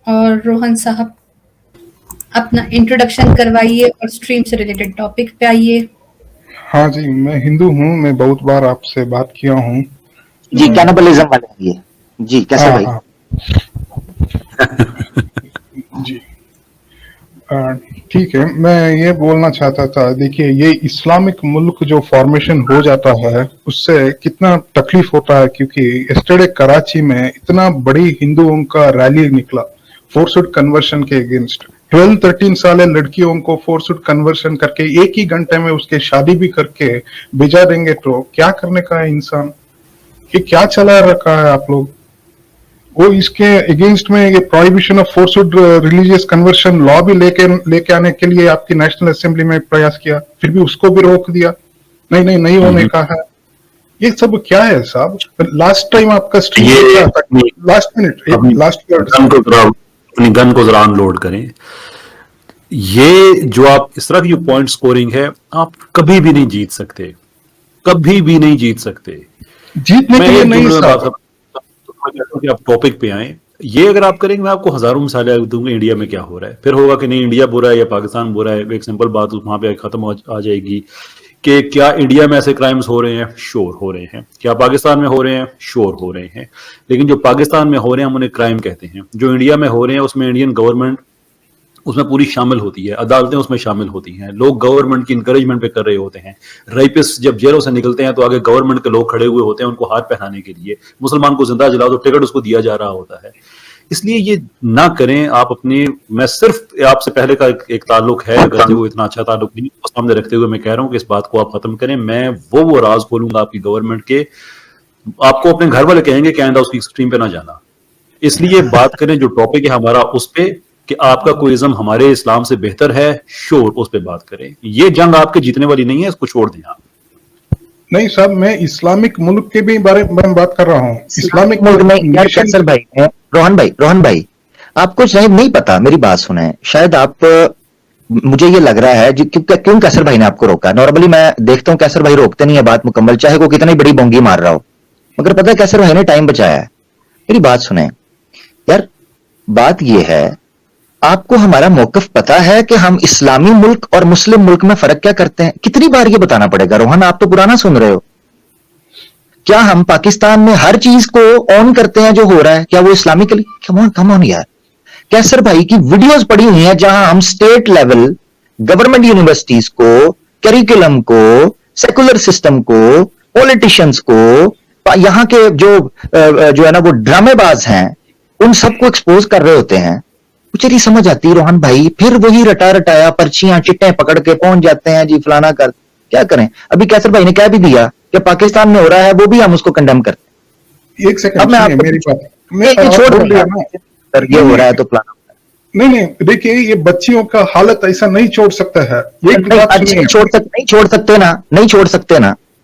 और रोहन साहब अपना इंट्रोडक्शन करवाइए और स्ट्रीम से रिलेटेड टॉपिक पे आइए। हाँ जी, मैं हिंदू हूँ, मैं बहुत बार आपसे बात किया हूँ। जी कैनिबलिज्म वाले हैं ये। जी कैसर भाई। हाँ जी ठीक है, मैं ये बोलना चाहता था, देखिए ये इस्लामिक मुल्क जो फॉर्मेशन हो जाता है उससे कितना तकलीफ होता है, क्योंकि यस्टरडे कराची में इतना बड़ी हिंदुओं का रैली निकला फोर्स्ड कन्वर्शन के अगेंस्ट। 12-13 साल लड़कियों को फोर्स्ड कन्वर्शन करके एक ही घंटे में उसके शादी भी करके भेजा देंगे, तो क्या करने का है इंसान? ये क्या चला रखा है आप लोग? वो इसके अगेंस्ट में ये prohibition of forced religious conversion law भी लेके आने के लिए आपकी नेशनल असेंबली में प्रयास किया, फिर भी उसको भी रोक दिया। नहीं होने का है। ये सब क्या है साहब? लास्ट टाइम आपका स्ट्रीम क्या था? लास्ट मिनट, लास्ट अपनी गन को जरा अनलोड करें। ये जो आप इस तरह की जो पॉइंट स्कोरिंग है, आप कभी भी नहीं जीत सकते, कभी भी नहीं जीत सकते। जीतने के लिए नहीं साहब। आप टॉपिक पे आए, ये अगर आप करेंगे मैं आपको हजारों मिसालें दूंगा इंडिया में क्या हो रहा है। फिर होगा कि नहीं इंडिया बुरा है या पाकिस्तान बुरा है, एक सिंपल बात वहां पे खत्म आ जाएगी कि क्या इंडिया में ऐसे क्राइम्स हो रहे हैं? श्योर हो रहे हैं। क्या पाकिस्तान में हो रहे हैं? श्योर हो रहे हैं। लेकिन जो पाकिस्तान में हो रहे हैं हम उन्हें क्राइम कहते हैं, जो इंडिया में हो रहे हैं उसमें इंडियन गवर्नमेंट उसमें पूरी शामिल होती है, अदालतें उसमें शामिल होती हैं, लोग गवर्नमेंट की इंकरेजमेंट पे कर रहे होते हैं। रेपिस्ट जब जेलों से निकलते हैं तो आगे गवर्नमेंट के लोग खड़े हुए होते हैं उनको हाथ पहनाने के लिए। मुसलमान को जिंदा जलाओ तो टिकट उसको दिया जा रहा होता है। इसलिए ये ना करें आप अपनी। मैं सिर्फ आपसे पहले का एक ताल्लुक है, अगर वो इतना अच्छा ताल्लुक नहीं उसको सामने रखते हुए मैं कह रहा हूँ कि इस बात को आप खत्म करें। मैं वो राज खोलूंगा आपकी गवर्नमेंट के, आपको अपने घर वाले कहेंगे कि आइंदा उसकी स्ट्रीम पे ना जाना। इसलिए बात करें जो टॉपिक है हमारा उस पे कि आपका कोई इज्म हमारे इस्लाम से बेहतर है, श्योर उस पे बात करें। ये जंग आपके जीतने वाली नहीं है, इसको छोड़ दें आप। नहीं साहब, मैं इस्लामिक मुल्क के भी बारे में बात कर रहा हूँ। इस्लामिक मुल्क में यार कैसर भाई, रोहन भाई आपको शायद नहीं पता, मेरी बात सुने। शायद आप, मुझे ये लग रहा है क्यों कैसर भाई ने आपको रोका। नॉर्मली मैं देखता हूँ कैसर भाई रोकते नहीं है बात मुकम्मल, चाहे वो कितनी बड़ी बोंगी मार रहा हो, मगर पता है कैसर भाई ने टाइम बचाया है। मेरी बात सुने यार, बात ये है आपको हमारा मौकफ पता है कि हम इस्लामी मुल्क और मुस्लिम मुल्क में फर्क क्या करते हैं? कितनी बार ये बताना पड़ेगा रोहन? आप तो पुराना सुन रहे हो। क्या हम पाकिस्तान में हर चीज को ऑन करते हैं जो हो रहा है? क्या वो इस्लामिकली? कम ऑन यार। कैसर भाई की वीडियोस पड़ी हुई हैं जहां हम स्टेट लेवल गवर्नमेंट यूनिवर्सिटीज को, करिकुलम को, सेकुलर सिस्टम को, पॉलिटिशियंस को, यहां के जो है ना वो ड्रामेबाज हैं उन सबको एक्सपोज कर रहे होते हैं। मुझे नहीं समझ आती रोहन भाई, फिर वही रटाया पर्चियां चिट्टे पकड़ के पहुंच जाते हैं जी फलाना कर। क्या करें? अभी कैसर भाई ने कह भी दिया कि पाकिस्तान में हो रहा है, वो भी हम उसको कंडेम करते हैं। एक सेकंड, अब मैं मेरी बात छोड़ दिया ना, ये हो रहा है तो फलाना। नहीं, देखिए ये बच्चियों का हालत ऐसा नहीं छोड़ सकता है।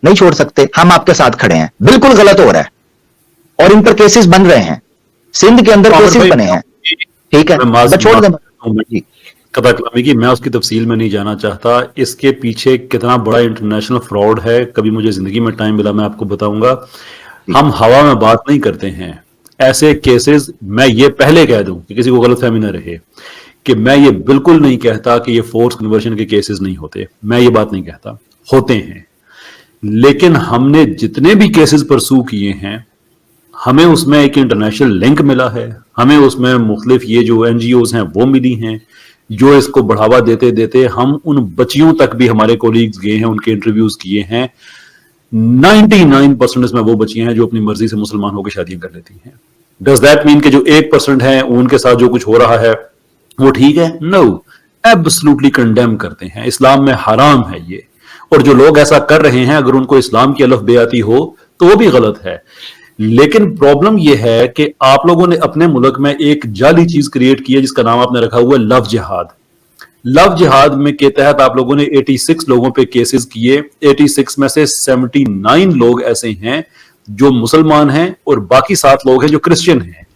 नहीं छोड़ सकते। हम आपके साथ खड़े हैं, बिल्कुल गलत हो रहा है और इन पर केसेस बन रहे हैं, सिंध के अंदर केसेस बने हैं। ठीक है, छोड़ दें कथा कलामी की, मैं उसकी तफसील में नहीं जाना चाहता। इसके पीछे कितना बड़ा इंटरनेशनल फ्रॉड है, कभी मुझे जिंदगी में टाइम मिला मैं आपको बताऊंगा। हम हवा में बात नहीं करते हैं। ऐसे केसेस, मैं ये पहले कह दूं कि किसी को गलतफहमी न रहे, कि मैं ये बिल्कुल नहीं कहता कि ये फोर्स कन्वर्शन के केसेस नहीं होते। मैं ये बात नहीं कहता, होते हैं। लेकिन हमने जितने भी केसेस परसू किए हैं, हमें उसमें एक इंटरनेशनल लिंक मिला है, हमें उसमें मुख्तलिफ ये जो एनजीओज हैं वो मिली हैं, जो इसको बढ़ावा देते देते हम उन बच्चियों तक भी, हमारे कोलीग्स गए हैं, उनके इंटरव्यूज किए हैं। 99% में वो बच्चियां हैं जो अपनी मर्जी से मुसलमान होकर शादियां कर लेती हैं। डज दैट मीन कि जो 1% है उनके साथ जो कुछ हो रहा है वो ठीक है? नो, एब्सोल्युटली कंडेम करते हैं। इस्लाम में हराम है ये, और जो लोग ऐसा कर रहे हैं अगर उनको इस्लाम की अलफ बेआती हो तो वो भी गलत है। लेकिन प्रॉब्लम यह है कि आप लोगों ने अपने मुल्क में एक जाली चीज क्रिएट की है जिसका नाम आपने रखा हुआ है लव जिहाद। लव जिहाद में के तहत आप लोगों ने 86 लोगों पे केसेस किए। 86 में से 79 लोग ऐसे हैं जो मुसलमान हैं और बाकी 7 लोग हैं जो क्रिश्चियन हैं।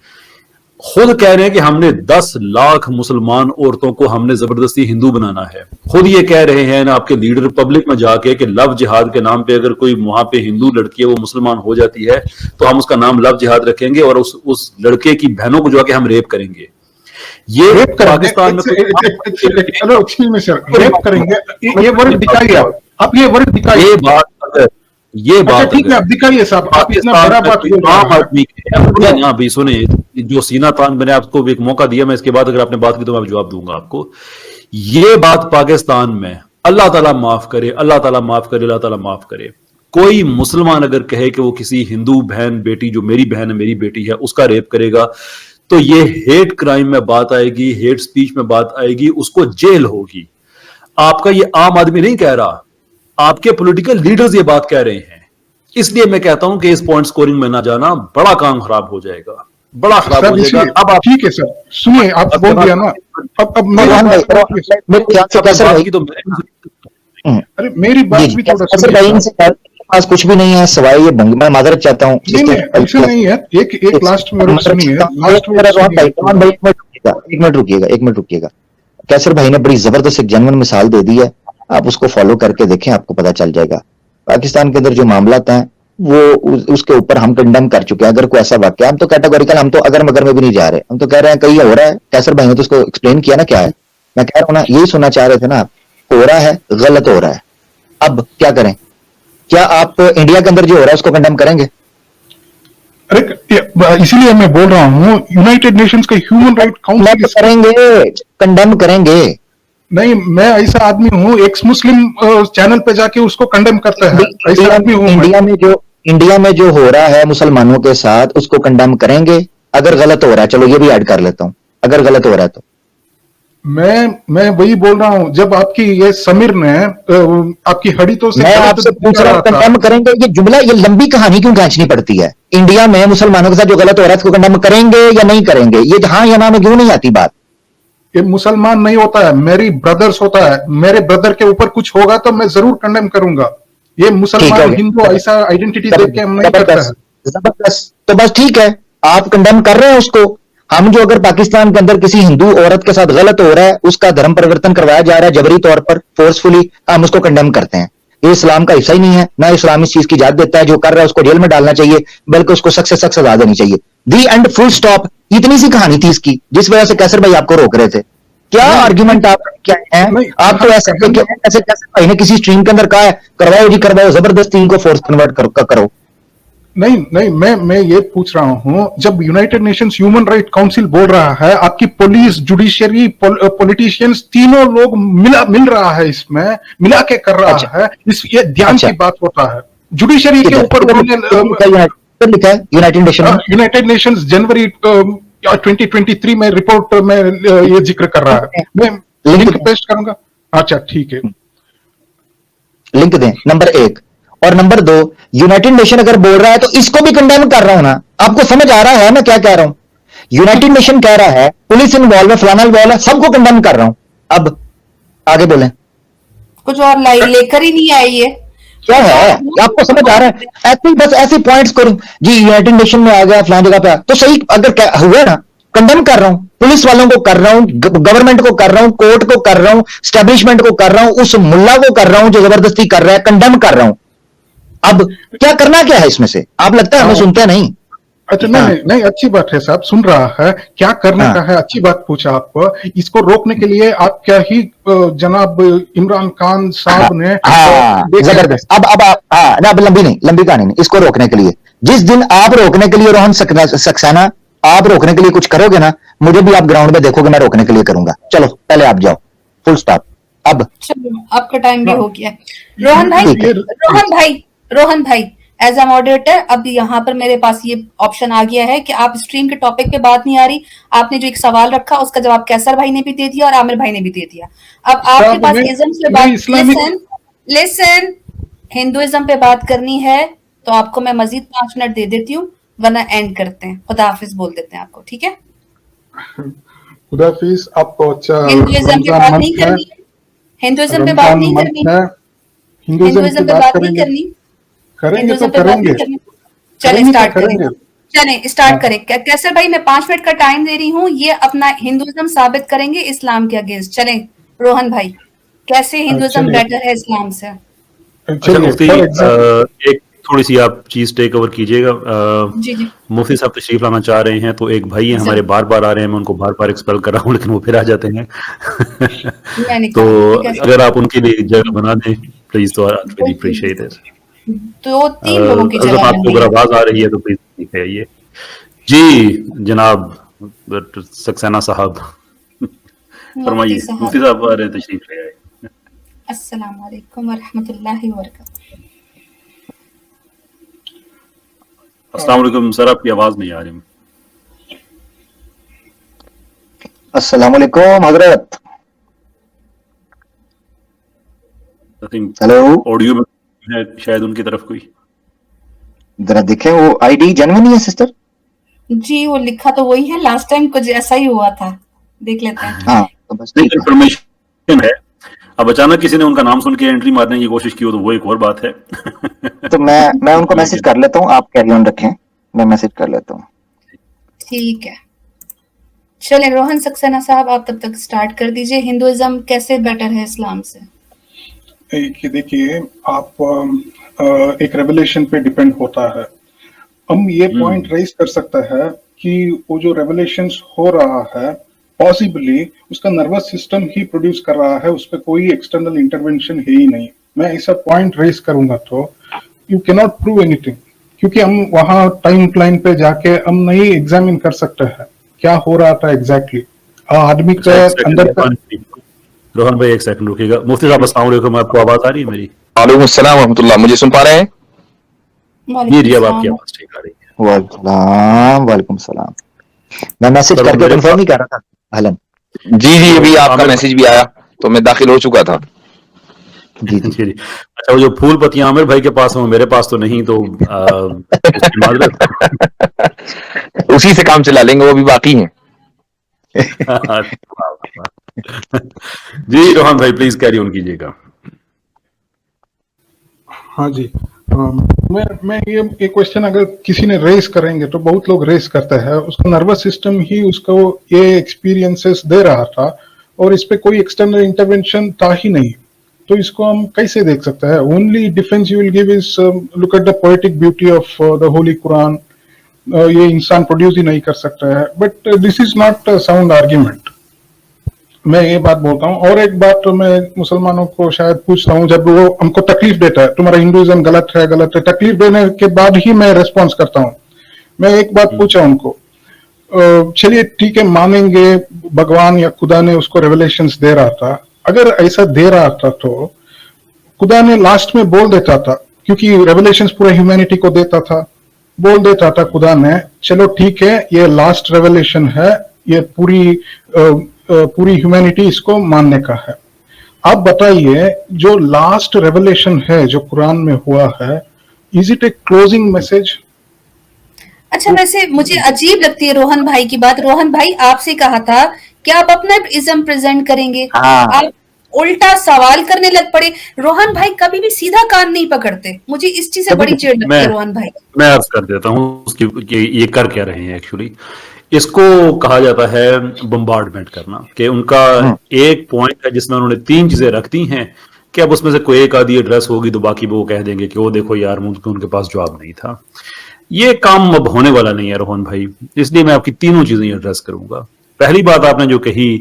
खुद कह रहे हैं कि हमने 10 लाख मुसलमान औरतों को हमने जबरदस्ती हिंदू बनाना है। खुद ये कह रहे हैं ना आपके लीडर पब्लिक में जाके कि लव जिहाद के नाम पे अगर कोई वहां पे हिंदू लड़की है वो मुसलमान हो जाती है तो हम उसका नाम लव जिहाद रखेंगे और उस लड़के की बहनों को जो आके हम रेप करेंगे। ये रेप करेंगे, पाकिस्तान में hello excuse me sir, rape करेंगे, ये वर्ड दिखाइए आप ये वर्ड दिखाइए। ये बात ठीक है, आप दिखाइए साहब, आप इतना बड़ा बात बोल रहे आम हैं। आदमी ना अभी सुने, जो सीना तान, मैंने आपको एक मौका दिया, मैं इसके बाद अगर आपने बात की तो मैं जवाब दूंगा आपको। ये बात पाकिस्तान में, अल्लाह ताला माफ करे, अल्लाह ताला माफ करे, अल्लाह ताला माफ करे, कोई मुसलमान अगर कहे कि वो किसी हिंदू बहन बेटी, जो मेरी बहन है मेरी बेटी है, उसका रेप करेगा, तो ये हेट क्राइम में बात आएगी, हेट स्पीच में बात आएगी, उसको जेल होगी। आपका ये आम आदमी नहीं कह रहा, आपके पॉलिटिकल लीडर्स ये बात कह रहे हैं। इसलिए मैं कहता हूं कि इस पॉइंट स्कोरिंग में ना जाना, बड़ा काम खराब हो जाएगा, बड़ा खराब हो जाएगा। अब आप ठीक है सर, सुनिए, आप बोल दिया ना, अब रोहन भाई, मेरे ख्याल से कैसर भाई, अरे मेरी बात भी थोड़ा कैसर भाई इनसे पास कुछ भी नहीं है सिवाय ये बंग, मैं माजरत चाहता हूँ। ऐसा नहीं है, एक लास्ट में सुनिए, रोहन भाई एक मिनट रुकिएगा। कैसर भाई ने बड़ी जबरदस्त एक जेन्युइन मिसाल दे दी है, आप उसको फॉलो करके देखें, आपको पता चल जाएगा। पाकिस्तान के अंदर जो मामलात हैं वो उसके ऊपर हम कंडेम कर चुके हैं। अगर कोई ऐसा वाक्य, हम तो कैटेगोरिकल, हम तो अगर मगर में भी नहीं जा रहे, हम तो कह रहे हैं कहीं हो रहा है। कैसर भाई ने तो उसको एक्सप्लेन किया ना क्या है, मैं कह रहा हूं ना, यही सुनना चाह रहे थे ना, हो रहा है, गलत हो रहा है, अब क्या करें? क्या आप इंडिया के अंदर जो हो रहा है उसको कंडेम करेंगे? अरे इसीलिए मैं बोल रहा हूँ, यूनाइटेड नेशंस के ह्यूमन राइट काउंसिल करेंगे, कंडेम करेंगे। नहीं, मैं ऐसा आदमी हूँ, एक्स मुस्लिम चैनल पे जाके उसको कंडेम करता है, ऐसा आदमी हूँ। इंडिया में जो हो रहा है मुसलमानों के साथ, उसको कंडेम करेंगे? अगर गलत हो रहा है, चलो ये भी ऐड कर लेता हूं, अगर गलत हो रहा है तो मैं वही बोल रहा हूँ, जब आपकी ये समीर ने आपकी हड़ीतों से, मैं आपसे पूछ रहा हूँ कंडेम करेंगे? ये जुमला, ये लंबी कहानी क्यों खींचनी पड़ती है? इंडिया में मुसलमानों के साथ जो गलत हो रहा है उसको कंडेम करेंगे या नहीं करेंगे? ये हाँ या ना में क्यों नहीं आती बात? ये मुसलमान नहीं होता है, मेरी ब्रदर्स होता है, मेरे ब्रदर के ऊपर कुछ होगा तो मैं जरूर कंडेम करूंगा। ये मुसलमान हिंदू ऐसा आइडेंटिटी देख के हम नहीं करता है। जबरदस्त, तो बस ठीक है, आप कंडेम कर रहे हैं उसको। हम जो अगर पाकिस्तान के अंदर किसी हिंदू औरत के साथ गलत हो रहा है, उसका धर्म परिवर्तन करवाया जा रहा है जबरी तौर पर, फोर्सफुली, हम उसको कंडेम करते हैं। ये इस्लाम का हिस्सा ही नहीं है, ना इस्लाम इस चीज की इजाजत देता है। जो कर रहा है उसको जेल में डालना चाहिए, बल्कि उसको सख्त से सख्त सजा देनी चाहिए। दी एंड, फुल स्टॉप। इतनी सी कहानी थी इसकी, जिस वजह से कैसर भाई आपको रोक रहे थे। क्या आर्ग्यूमेंट आप क्या है? आप तो ऐसे कैसे भाई ने किसी स्ट्रीम के अंदर कहा है करवाओ जी करवाओ, जबरदस्ती इनको फोर्स कन्वर्ट करो। नहीं, मैं ये पूछ रहा हूँ, जब United Nations human right council बोल रहा है, आपकी पुलिस, जुडिशियरी, पॉलिटिशियंस, तीनों लोग मिल रहा है, इसमें मिला के कर रहा है, इस ये ध्यान की बात होता है। जुडिशियरी के ऊपर लिखा है यूनाइटेड नेशंस जनवरी 2023 में रिपोर्ट में ये जिक्र कर रहा है। मैं लिंक पेस्ट करूंगा। अच्छा ठीक है, लिंक दें, नंबर 1। और नंबर 2, यूनाइटेड नेशन अगर बोल रहा है तो इसको भी कंडेम कर रहा हूं ना। आपको समझ आ रहा है मैं क्या कह रहा हूं? यूनाइटेड नेशन कह रहा है पुलिस इन्वॉल्व है, फलाना इन्वॉल्व है, सबको कंडेम कर रहा हूं। अब आगे बोलें। कुछ और लेकर ही नहीं आई है, क्या है? आपको समझ आ रहा है? ऐसे बस ऐसे पॉइंट्स करूं जी, यूनाइटेड नेशन में आ गया, फलाना जगह पे तो सही, अगर हुआ ना, कंडेम कर रहा हूं, पुलिस वालों को कर रहा हूं, गवर्नमेंट को कर रहा हूं, कोर्ट को कर रहा हूं, स्टैब्लिशमेंट को कर रहा हूं, उस मुल्ला को कर रहा हूं जो जबरदस्ती कर रहा है, कंडेम कर रहा हूं। अब क्या करना क्या है इसमें से? आप लगता है हमें सुनते नहीं। अच्छा नहीं, अच्छी बात है साहब, सुन रहा है, क्या करने का है, अच्छी बात पूछा आप। इसको रोकने के लिए आप क्या ही जनाब इमरान खान साहब ने जबरदस्त। अब लंबी कहानी नहीं, इसको रोकने के लिए, जिस दिन आप रोकने के लिए रोहन सक्सेना, आप रोकने के लिए कुछ करोगे ना, मुझे भी आप ग्राउंड में देखोगे, मैं रोकने के लिए करूंगा। चलो पहले आप जाओ, फुल स्टॉप। अब चलो आपका टाइम भी हो गया। रोहन भाई एज अ मॉडरेटर, अब यहाँ पर मेरे पास ये ऑप्शन आ गया है कि आप स्ट्रीम के टॉपिक पे बात नहीं आ रही, आपने जो एक सवाल रखा उसका जवाब कैसर भाई ने भी दे दिया और आमिर भाई ने भी दे दिया। अब आपके पास इज्म पे बात, लिसन, हिंदुइज्म पे बात करनी है तो आपको मैं मजीद 5 मिनट दे देती हूँ, वरना एंड करते हैं, खुदा हाफिज बोल देते हैं आपको, ठीक है? खुदा हाफिज। आपको अच्छा, हिंदुइज्म पे बात नहीं करनी, हिंदुइज्म पे बात नहीं करनी, हिंदुइज्म पे बात नहीं करनी, करेंगे तो करेंगे। चलें स्टार्ट करें, चलें स्टार्ट करें। कैसर भाई मैं 5 मिनट का टाइम दे रही हूँ, ये अपना हिंदुइज्म साबित करेंगे इस्लाम के अगेंस्ट। चलें रोहन भाई, कैसे हिंदुइज्म बेटर है इस्लाम से? थोड़ी सी आप चीज टेक ओवर कीजिएगा। जी जी मुफ्ती साहब तशरीफ लाना चाह रहे हैं, तो एक भाई है हमारे, बार बार आ रहे हैं, मैं उनको बार बार एक्सपेल कर रहा हूँ लेकिन वो फिर आ जाते हैं। मैं तो निकालूंगी कैसे अगर आप उनके लिए जगह बना दें प्लीज, तो आई रियली बिल्कुल अप्रिशिएट इट। बिल्कुल 2-3 लोगों की अगर जगह आपको बननी अगर है आवाज आ रही है तो प्लीज दिखाइए। जी जनाब सक्सेना साहब, मुफ्ती फरमाइए। साहब। मुफ्ती साहब आ रहे हैं, तशरीफ ले आए। अस्सलाम वालेकुम व रहमतुल्लाहि व बरकातहू। अस्सलाम वालेकुम सर, आपकी आवाज नहीं आ रही। अस्सलाम वालेकुम हजरत। आई थिंक हेलो, ऑडियो में है शायद उनकी तरफ कोई। जरा देखें वो आईडी जेन्युइन ही है सिस्टर। जी वो लिखा तो वही है, लास्ट टाइम कुछ ऐसा ही हुआ था, देख लेते हैं। हाँ तो बस नहीं, ठीक है। कंफर्मेशन है। अब अचानक किसी ने उनका नाम सुन के एंट्री मारने की कोशिश की हो तो वो एक और बात है। तो मैं उनको मैसेज कर लेता हूँ, आप कैरी ऑन रखें, मैं मैसेज कर लेता हूँ। ठीक है, चलें रोहन सक्सेना साहब, आप तब तक स्टार्ट कर दीजिए। हिंदुइज्म कैसे बेटर है इस्लाम से? कि देखिए आप एक रेवलेशन पे डिपेंड होता है। हम ये पॉइंट रेज कर सकते हैं कि वो जो रेवलेशंस हो रहा है पॉसिबली उसका नर्वस सिस्टम ही प्रोड्यूस कर रहा है, उस पर कोई एक्सटर्नल इंटरवेंशन है ही नहीं। मैं ऐसा पॉइंट रेज करूंगा तो you can not prove anything, क्योंकि हम वहां टाइम लाइन पे जाके हम नहीं एग्जामिन कर सकते हैं क्या हो रहा था एग्जैक्टली आदमी के अंदर का। रोहन भाई एक सेकंड रुकिएगा। मुफ्ती साहब अस्सलाम वालेकुम, आपको आवाज आ रही है मेरी? वालेकुम अस्सलाम रहमतुल्लाह, मुझे सुन पा रहे हैं? जी जी, अब आपकी आवाज ठीक आ रही है। वालेकुम सलाम। मैं मैसेज सर, करके मेरे कंफर्म ही कर रहा था। हलन जी जी, अभी आपका आमिर मैसेज भी आया तो मैं दाखिल हो चुका था। जी जी। जी जी। अच्छा, वो जो फूल पत्तियां आमिर भाई के पास हो मेरे पास तो नहीं, तो उसकी माजरत। उसी से काम चला लेंगे, वो भी बाकी हैं। जी रोहन भाई प्लीज कैरी ऑन कीजिएगा। हाँ जी, मैं ये क्वेश्चन अगर किसी ने रेस करेंगे तो बहुत लोग रेस करते हैं, उसका नर्वस सिस्टम ही उसको ये एक्सपीरियंसेस दे रहा था और इस पे कोई एक्सटर्नल इंटरवेंशन था ही नहीं, तो इसको हम कैसे देख सकते हैं? Only defence you will give is look at the poetic beauty of the Holi Quran. ये इंसान प्रोड्यूस ही नहीं कर सकता है, but this is not sound argument. मैं ये बात बोलता हूँ। और एक बात तो मैं मुसलमानों को शायद पूछता हूँ, जब वो हमको तकलीफ देता है तुम्हारा हिंदुइज्म गलत है, तकलीफ देने के बाद ही मैं रेस्पॉन्स करता हूँ। मैं एक बात पूछा उनको, चलिए ठीक है मानेंगे भगवान या खुदा ने उसको रेवलेशंस दे रहा था, अगर ऐसा दे रहा था तो खुदा ने लास्ट में बोल देता था, क्योंकि रेवलेशंस पूरे ह्यूमैनिटी को देता था, बोल देता था खुदा ने चलो ठीक है ये लास्ट रेवलेशन है, ये पूरी ह्यूमैनिटी इसको मानने का है। आप बताइए जो लास्ट रेवलेशन है जो कुरान में हुआ है, is it A closing message? अच्छा, वैसे मुझे अजीब लगती है रोहन भाई की बात। रोहन भाई आपसे कहा था कि आप अपना इज्म प्रेजेंट करेंगे, आप उल्टा सवाल करने लग पड़े। रोहन भाई कभी भी सीधा कान नहीं पकड़ते, मुझे इस चीज से बड़ी चिढ़ लगती है रोहन भाई। मैं अर्ज कर देता हूँ उसकी ये कर क्या रहे हैं एक्चुअली। इसको कहा जाता है बम्बार्डमेंट करना, कि उनका एक पॉइंट है जिसमें उन्होंने 3 चीजें रख दी हैं कि अब उसमें से कोई एक आधी एड्रेस होगी तो बाकी वो कह देंगे कि वो देखो यार उनके पास जवाब नहीं था। ये काम अब होने वाला नहीं है रोहन भाई, इसलिए मैं आपकी तीनों चीजें एड्रेस करूंगा। पहली बात आपने जो कही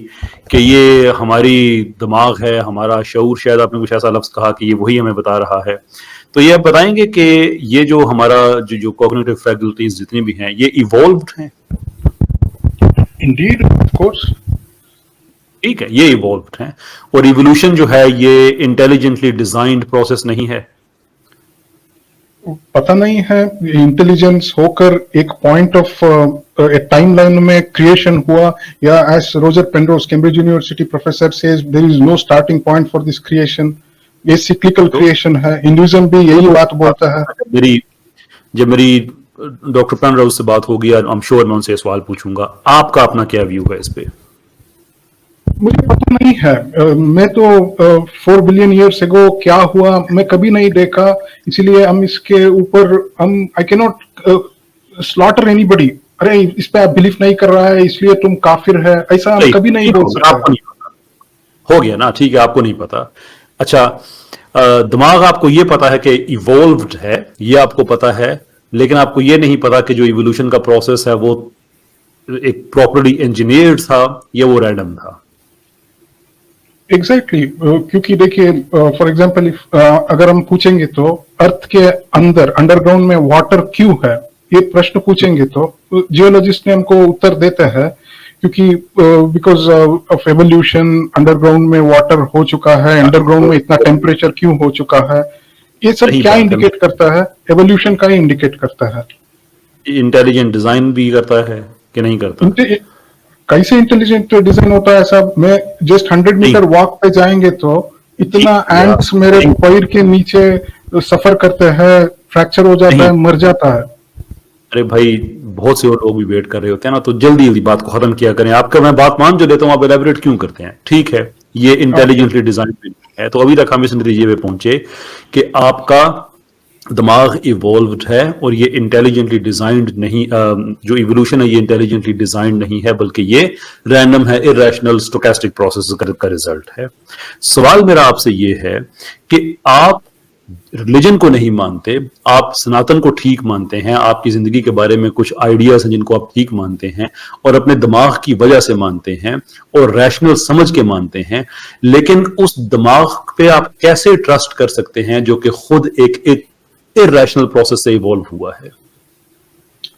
कि ये हमारी दिमाग है, हमारा शऊर, शायद आपने कुछ ऐसा लफ्ज कहा कि ये वही हमें बता रहा है, तो ये आप बताएंगे कि ये जो हमारा जो कॉग्निटिव फैकल्टीज जितनी भी हैं ये इवॉल्व्ड हैं? Indeed, of course. ठीक है, ये इवॉल्व्ड हैं, और इवोल्यूशन जो है ये इंटेलिजेंटली डिजाइंड प्रोसेस नहीं है। पता नहीं है, इंटेलिजेंस होकर एक पॉइंट ऑफ टाइम लाइन में क्रिएशन हुआ, या as Roger Penrose Cambridge University professor says there is no starting point for this creation, ये सिक्लिकल क्रिएशन है। हिंदुइज्म भी यही बात बोलता है। जब मेरी डॉक्टर पेनरोज से बात होगी, आई एम श्योर मैं उनसे सवाल पूछूंगा, आपका अपना क्या व्यू है इस पे? मुझे पता नहीं है, मैं तो 4 बिलियन ईयर्स एगो क्या हुआ मैं कभी नहीं देखा, इसलिए हम इसके ऊपर I can not slaughter anybody. अरे इस पे आप बिलीव नहीं कर रहा है इसलिए तुम काफिर है, ऐसा हम कभी नहीं बोल सकते। आपको नहीं पता, हो गया ना, ठीक है, आपको नहीं पता। अच्छा, दिमाग आपको ये पता है कि इवॉल्व्ड है, ये आपको पता है, लेकिन आपको ये नहीं पता कि जो इवोल्यूशन का प्रोसेस है वो एक प्रॉपर्ली इंजीनियर्ड था या वो रैंडम था। एग्जैक्टली क्योंकि देखिए फॉर एग्जांपल अगर हम पूछेंगे तो अर्थ के अंदर अंडरग्राउंड में वाटर क्यों है, ये प्रश्न पूछेंगे तो जियोलॉजिस्ट ने हमको उत्तर देते हैं क्योंकि बिकॉज ऑफ एवोल्यूशन अंडरग्राउंड में वाटर हो चुका है, अंडरग्राउंड में इतना टेम्परेचर क्यों हो चुका है, ये सब क्या इंडिकेट करता है? एवोल्यूशन का ही इंडिकेट करता है। इंटेलिजेंट डिजाइन भी करता है कि नहीं करता? कैसे इंटेलिजेंट डिजाइन होता है साहब? मैं जस्ट 100 मीटर वॉक पे जाएंगे तो इतना एंट्स मेरे पैर के नीचे सफर करते हैं, फ्रैक्चर हो जाता है, मर जाता है। अरे भाई बहुत से और लोग भी वेट कर रहे होते हैं ना, तो जल्दी जल्दी बात को खत्म किया करें। आपका मैं बात मान जो लेता हूँ, आप एलेबोरेट क्यों करते हैं? ठीक है, ये इंटेलिजेंटली डिजाइन है, तो अभी तक हम इस नतीजे पे पहुंचे कि आपका दिमाग इवॉल्व्ड है और ये इंटेलिजेंटली डिजाइंड नहीं, जो इवोल्यूशन है ये इंटेलिजेंटली डिजाइंड नहीं है, बल्कि ये रैंडम है, इरैशनल स्टोकेस्टिक प्रोसेस का रिजल्ट है। सवाल मेरा आपसे ये है कि आप रिलीजन को नहीं मानते, आप सनातन को ठीक मानते हैं, आपकी जिंदगी के बारे में कुछ आइडियाज हैं जिनको आप ठीक मानते हैं और अपने दिमाग की वजह से मानते हैं और रैशनल समझ के मानते हैं, लेकिन उस दिमाग पे आप कैसे ट्रस्ट कर सकते हैं जो कि खुद एक इरैशनल प्रोसेस से इवॉल्व हुआ है?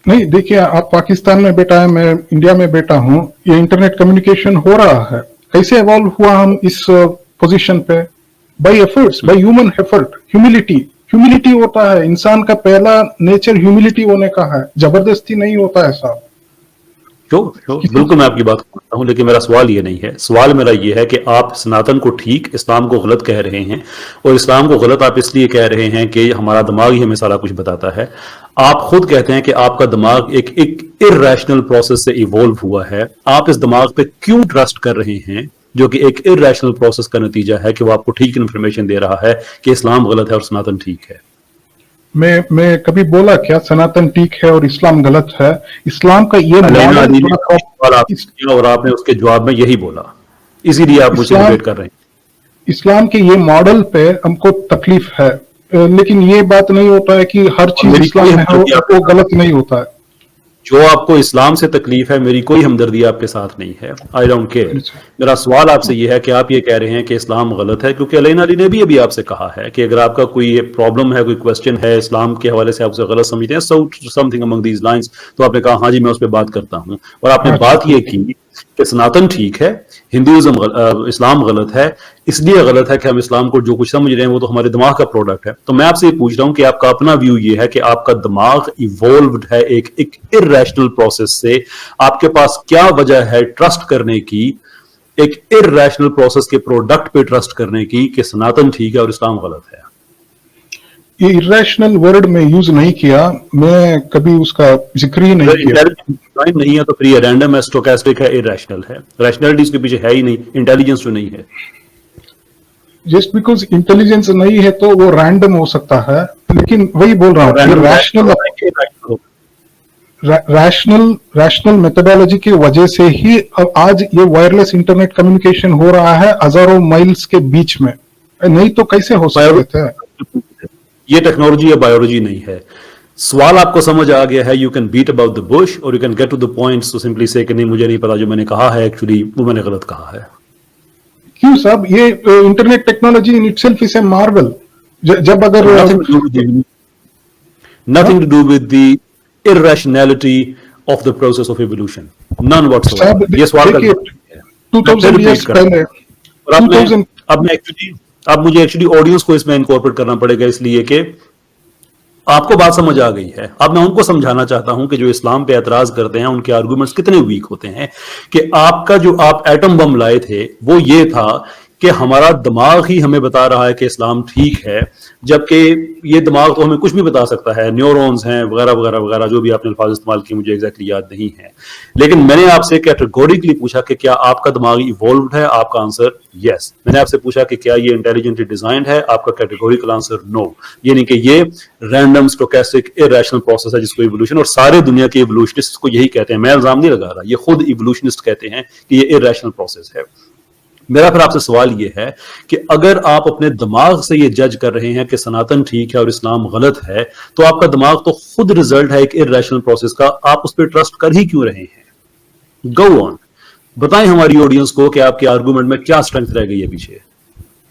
नहीं देखिए, आप पाकिस्तान में बैठा है, मैं इंडिया में बैठा हूं, ये इंटरनेट कम्युनिकेशन हो रहा है, कैसे इवॉल्व हुआ हम इस पोजीशन पे? By efforts, by human effort, humility होता है, इंसान का पहला नेचर ह्यूमिलिटी होने का है, जबरदस्ती नहीं होता है साहब। बिल्कुल मैं आपकी बात करता हूं, लेकिन मेरा सवाल ये नहीं है। सवाल मेरा ये है कि आप सनातन को ठीक, इस्लाम को गलत कह रहे हैं, और इस्लाम को गलत आप इसलिए कह रहे हैं कि हमारा दिमाग ही हमें सारा कुछ बताता है। आप खुद कहते हैं कि आपका दिमाग एक इरैशनल प्रोसेस से इवॉल्व हुआ है। आप इस दिमाग पे क्यों ट्रस्ट कर रहे हैं जो कि एक इरैशनल प्रोसेस का नतीजा है कि वो आपको ठीक इंफॉर्मेशन दे रहा है कि इस्लाम गलत है और सनातन ठीक है? मैं कभी बोला क्या सनातन ठीक है और इस्लाम गलत है? इस्लाम का ये और आपने उसके जवाब में यही बोला, इसीलिए आप मुझसे डिबेट कर रहे हैं। इस्लाम के ये मॉडल पे हमको तकलीफ है, लेकिन ये बात नहीं होता है कि हर चीज इस्लाम में है वो गलत नहीं होता है। जो आपको इस्लाम से तकलीफ है, मेरी कोई हमदर्दी आपके साथ नहीं है, आई डोंट केयर। मेरा सवाल आपसे ये है कि आप ये कह रहे हैं कि इस्लाम गलत है, क्योंकि अलैना अली ने भी अभी आपसे कहा है कि अगर आपका कोई प्रॉब्लम है, कोई क्वेश्चन है इस्लाम के हवाले से, आप उसे गलत समझते हैं, समथिंग अमंग दीज लाइंस, तो आपने कहा हाँ जी मैं उस पर बात करता हूं, और आपने बात ये की कि सनातन ठीक है, हिंदुइज्म इस्लाम गलत है, इसलिए गलत है कि हम इस्लाम को जो कुछ समझ रहे हैं वो तो हमारे दिमाग का प्रोडक्ट है। तो मैं आपसे ये पूछ रहा हूं कि आपका अपना व्यू ये है कि आपका दिमाग इवॉल्व्ड है एक इरैशनल प्रोसेस से, आपके पास क्या वजह है ट्रस्ट करने की, एक इरैशनल प्रोसेस के प्रोडक्ट पे ट्रस्ट करने की कि सनातन ठीक है और इस्लाम गलत है? ये इरैशनल वर्ड में यूज नहीं किया, मैं कभी उसका जिक्र ही नहीं किया। नहीं है तो फिर ये रैंडम है, स्टोकेस्टिक है, इरैशनल है, रैशनैलिटी इसके पीछे है ही नहीं, इंटेलिजेंस तो नहीं है। जस्ट बिकॉज इंटेलिजेंस नहीं है तो वो रैंडम हो सकता है, लेकिन वही बोल रहा हूँ, रैशनल मेथोडोलॉजी की वजह से ही आज ये वायरलेस इंटरनेट कम्युनिकेशन हो रहा है हजारों माइल्स के बीच में, नहीं तो कैसे हो सकते थे? ये टेक्नोलॉजी या बायोलॉजी नहीं है। सवाल आपको समझ आ गया है, you can beat about the bush और you can get to the points to simply say कि नहीं मुझे नहीं पता, जो मैंने कहा है एक्चुअली वो मैंने गलत कहा है। क्यों साहब? ये internet technology in itself is a marvel. जब अगर nothing to do with the irrationality of the process of evolution, none whatsoever. ये सवाल का 2000 years पहले, अब मुझे एक्चुअली ऑडियंस को इसमें इनकॉर्पोरेट करना पड़ेगा, इसलिए कि आपको बात समझ आ गई है। अब मैं उनको समझाना चाहता हूं कि जो इस्लाम पे एतराज करते हैं उनके आर्गुमेंट्स कितने वीक होते हैं, कि आपका जो आप एटम बम लाए थे वो ये था कि हमारा दिमाग ही हमें बता रहा है कि इस्लाम ठीक है, जबकि ये दिमाग तो हमें कुछ भी बता सकता है, न्यूरॉन्स हैं वगैरह वगैरह वगैरह, जो भी आपने अल्फाज इस्तेमाल किए मुझे एग्जैक्टली याद नहीं है। लेकिन मैंने आपसे कैटेगोरिकली पूछा कि क्या आपका दिमाग इवॉल्व्ड है, आपका आंसर यस। मैंने आपसे पूछा कि क्या ये इंटेलिजेंटली डिजाइंड है, आपका कैटेगोरिकल आंसर नो। यानी कि ये रैंडम स्टोकेस्टिक इरैशनल प्रोसेस है जिसको इवोल्यूशन, और सारे दुनिया के इवोल्यूशनिस्ट को यही कहते हैं, मैं इल्जाम नहीं लगा रहा, ये खुद इवोल्यूशनिस्ट कहते हैं कि ये इरैशनल प्रोसेस है। मेरा फिर आपसे सवाल ये है कि अगर आप अपने दिमाग से ये जज कर रहे हैं कि सनातन ठीक है और इस्लाम गलत है, तो आपका दिमाग तो खुद रिजल्ट है एक इर्रेशनल प्रोसेस का, आप उस पर ट्रस्ट कर ही क्यों रहे हैं? गो ऑन, बताएं हमारी ऑडियंस को कि आपके आर्गुमेंट में क्या स्ट्रेंथ रह गई है पीछे।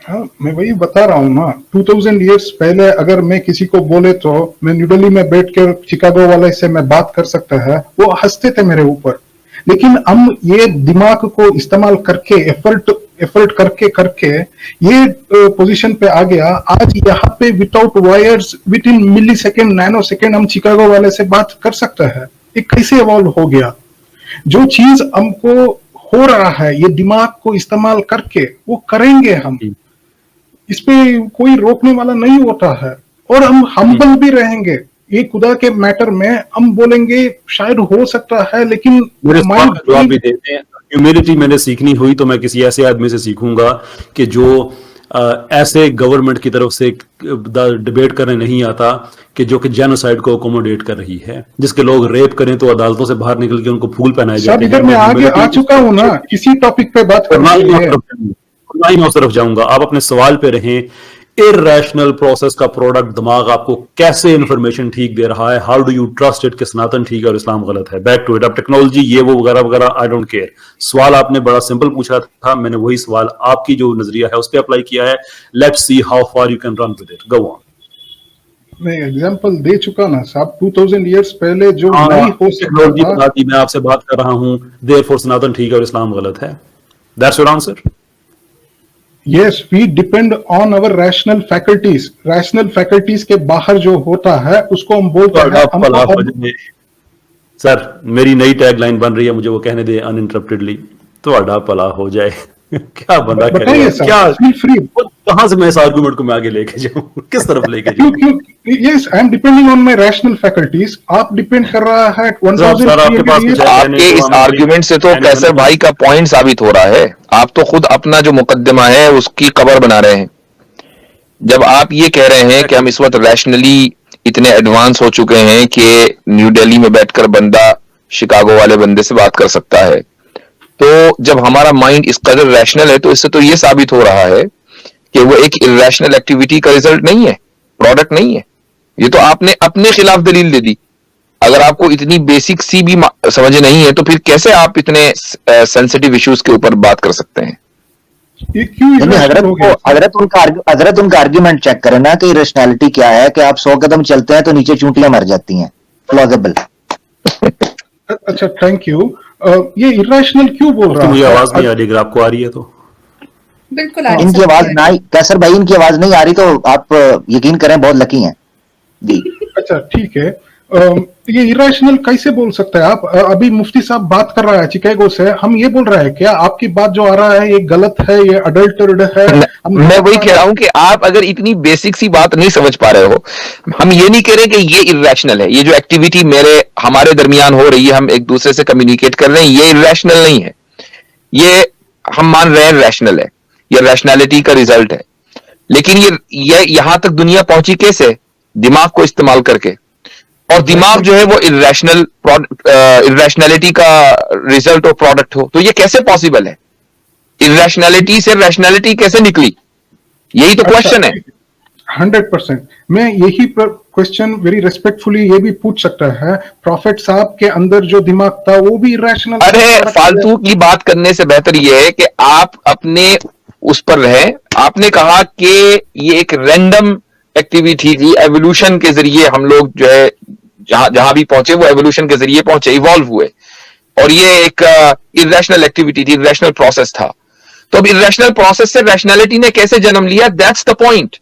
हाँ, मैं वही बता रहा हूँ ना, 2000 ईयर्स पहले अगर मैं किसी को बोले तो मैं न्यू दिल्ली में बैठ कर चिकागो वाले से मैं बात कर सकता है, वो हंसते थे मेरे ऊपर। लेकिन हम ये दिमाग को इस्तेमाल करके एफर्ट करके करके ये पोजीशन पे आ गया। आज यहाँ पे without wires within milli second, nano second हम चिकागो वाले से बात कर सकते हैं। ये कैसे इवॉल्व हो गया? जो चीज हमको हो रहा है ये दिमाग को इस्तेमाल करके वो करेंगे हम, इस पे कोई रोकने वाला नहीं होता है। और हम हम्बल भी रहेंगे, ये खुदा के मैटर में हम बोलेंगे शायद हो सकता है, लेकिन मेरे सवाल का जवाब भी देते हैं। ह्यूमिलिटी मैंने सीखनी हुई तो मैं किसी ऐसे आदमी से सीखूंगा कि जो ऐसे गवर्नमेंट की तरफ से डिबेट करने नहीं आता कि जो कि जेनोसाइड को अकोमोडेट कर रही है, जिसके लोग रेप करें तो अदालतों से बाहर निकल के उनको फूल पहनाए जाते हैं। इधर मैं आगे आ चुका हूं ना, इसी टॉपिक पे बात करना है। मैं उस तरफ जाऊंगा, आप अपने सवाल पे रहें। इर्रेशनल प्रोसेस का प्रोडक्ट दिमाग आपको कैसे इंफॉर्मेशन ठीक दे रहा है? How do you trust it कि सनातन ठीक है और इस्लाम गलत है? Back to it. अब टेक्नोलॉजी ये वो वगैरह वगैरह, आई डोंट केयर। सवाल आपने बड़ा सिंपल पूछा था, मैंने वही सवाल आपकी जो नजरिया है उस पर अप्लाई किया है। Let's see how far you can run with it. Go on. मैं एग्जांपल दे चुका ना साहब, 2000 ईयर्स पहले जो नहीं हो सकता था। मैं आपसे बात कर रहा हूं, देयरफॉर सनातन ठीक है और इस्लाम गलत है। That's your answer. Yes, we depend on our rational faculties. Rational faculties के बाहर जो होता है उसको हम बोलते हैं। सर, मेरी नई टैगलाइन बन रही है, मुझे वो कहने दे अनइंटरप्टेडली। तो भला हो जाए। क्या बंदा करेगा? क्या फील फ्री। कहां से मैं इस आर्गुमेंट को मैं आगे लेके जाऊं? किस तरफ लेके जाऊं? Yes, I am depending on my rational faculties. आप डिपेंड कर रहा है 1000 आपके इस आर्गुमेंट से तो कैसर भाई का पॉइंट साबित हो रहा है। आप तो खुद अपना जो मुकदमा है उसकी कबर बना रहे हैं। जब आप ये कह रहे हैं कि हम इस वक्त रैशनली इतने एडवांस हो चुके हैं कि न्यू दिल्ली में बैठकर बंदा शिकागो वाले बंदे से बात कर सकता है, तो जब हमारा माइंड इस कदर रैशनल है तो इससे तो ये साबित हो रहा है कि वो एक इर्रेशनल एक्टिविटी का रिजल्ट नहीं है, प्रोडक्ट नहीं है। ये तो आपने अपने खिलाफ दलील दे दी। अगर आपको इतनी बेसिक सी भी समझ नहीं है तो फिर कैसे आप इतने सेंसिटिव इश्यूज के ऊपर बात कर सकते हैं? हजरत उनका आर्ग्यूमेंट चेक करें ना कि इरेशनैलिटी क्या है, कि आप 100 कदम चलते हैं तो नीचे चूंटियां मर जाती हैं। प्लॉजिबल। अच्छा, थैंक यू। ये इरेशनल क्यों बोल रहा है? मुझे आवाज नहीं आ रही, अगर आपको आ रही है तो। बिल्कुल आ रही। इनकी आवाज ना, कैसर भाई इनकी आवाज नहीं आ रही तो आप यकीन करें बहुत लकी हैं जी। अच्छा, ठीक है। ये इरेशनल कैसे बोल सकते हैं आप? अभी मुफ्ती साहब बात कर रहा है चिकागो से, हम ये बोल रहे हैं क्या आपकी बात जो आ रहा है ये गलत है, ये अडल्टर्ड है? मैं वही कह रहा हूं कि आप अगर इतनी बेसिक सी बात नहीं समझ पा रहे हो, हम ये नहीं कह रहे कि ये इर्रेशनल है। ये जो एक्टिविटी हमारे दरमियान हो रही है, हम एक दूसरे से कम्युनिकेट कर रहे हैं, ये इर्रेशनल नहीं है। ये हम मान रहे हैं रैशनल है, ये रैशनैलिटी का रिजल्ट है। लेकिन ये यहां तक दुनिया पहुंची कैसे? दिमाग को इस्तेमाल करके। और दिमाग जो है वो इर्रेशनैलिटी का रिजल्ट और प्रोडक्ट हो, तो ये कैसे पॉसिबल है? इर्रेशनैलिटी से रैशनैलिटी कैसे निकली? यही तो क्वेश्चन है। 100%। मैं यही क्वेश्चन वेरी रेस्पेक्टफुली ये भी पूछ सकता है, प्रॉफिट साहब के अंदर जो दिमाग था वो भी इरेशनल। अरे फालतू की बात करने से बेहतर ये है कि आप अपने उस पर रहे। आपने कहा कि ये एक रैंडम एक्टिविटी थी, एवोल्यूशन के जरिए हम लोग जो है जहां भी पहुंचे वो एवोल्यूशन के जरिए पहुंचे, इवॉल्व हुए, और ये एक इरेशनल एक्टिविटी थी, इरेशनल प्रोसेस था। तो अब इरेशनल प्रोसेस से रैशनैलिटी ने कैसे जन्म लिया? That's the point.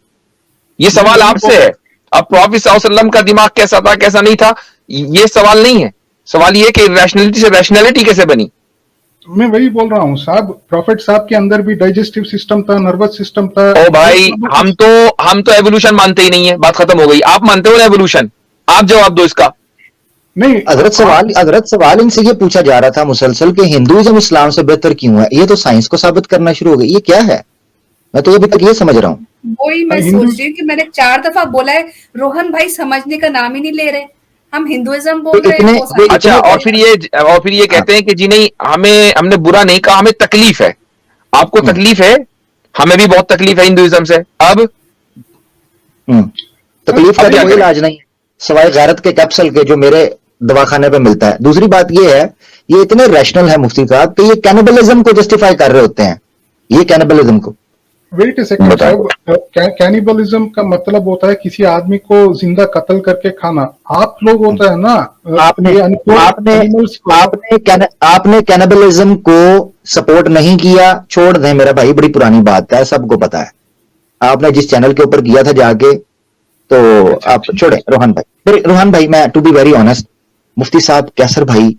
ये सवाल आपसे है। अब प्रॉफिट सल्लल्लाहु अलैहि वसल्लम का दिमाग कैसा था, कैसा नहीं था, ये सवाल नहीं है। सवाल ये कि इरेशनैलिटी से रैशनैलिटी कैसे बनी। मैं वही बोल रहा हूँ साहब, प्रॉफिट साहब के अंदर भी डाइजेस्टिव सिस्टम था, नर्वस सिस्टम था। ओ भाई, हम तो एवोल्यूशन मानते ही नहीं है, बात खत्म हो गई। आप मानते हो ना एवोल्यूशन? आप जवाब दो इसका। नहीं, हजरत सवाल इनसे ये पूछा जा रहा था मुसलसल कि हिंदुइज्म इस्लाम से बेहतर क्यों है। ये तो साइंस को साबित करना शुरू हो गई। ये क्या है? मैं तो अभी तक ये समझ रहा हूँ। वही मैं सोच रही हूँ कि मैंने 4 दफा बोला है, रोहन भाई समझने का नाम ही नहीं ले रहे। हम हिंदुइज्म बोल रहे हैं। अच्छा, और फिर ये कहते हैं कि जी नहीं, हमने बुरा नहीं कहा, हमें तकलीफ है। आपको तकलीफ है, हमें भी बहुत तकलीफ है हिंदुइज्म से। अब तकलीफ का अब क्या कोई करें? इलाज नहीं है सिवाय गैरत के कैप्सूल के जो मेरे दवाखाने पे मिलता है। दूसरी बात ये है, ये इतने रैशनल है मुफ्ती साहब कि ये कैनिबलिज्म को जस्टिफाई कर रहे होते हैं, ये कैनिबलिज्म को। वेट ए सेकंड बताओ। साहब, कैनिबलिज्म का मतलब होता है किसी आदमी को जिंदा कत्ल करके खाना। आप लोग होता है ना, आपने ये untold आपने animals को- आपने कैनिबलिज्म को सपोर्ट नहीं किया, छोड़ दें मेरा भाई, बड़ी पुरानी बात है, सबको पता है। आपने जिस चैनल के ऊपर किया था जाके, तो आप छोड़े रोहन भाई। फिर रोहन भाई, मैं टू बी वेरी ऑनेस्ट, मुफ्ती साहब, कैसर भाई,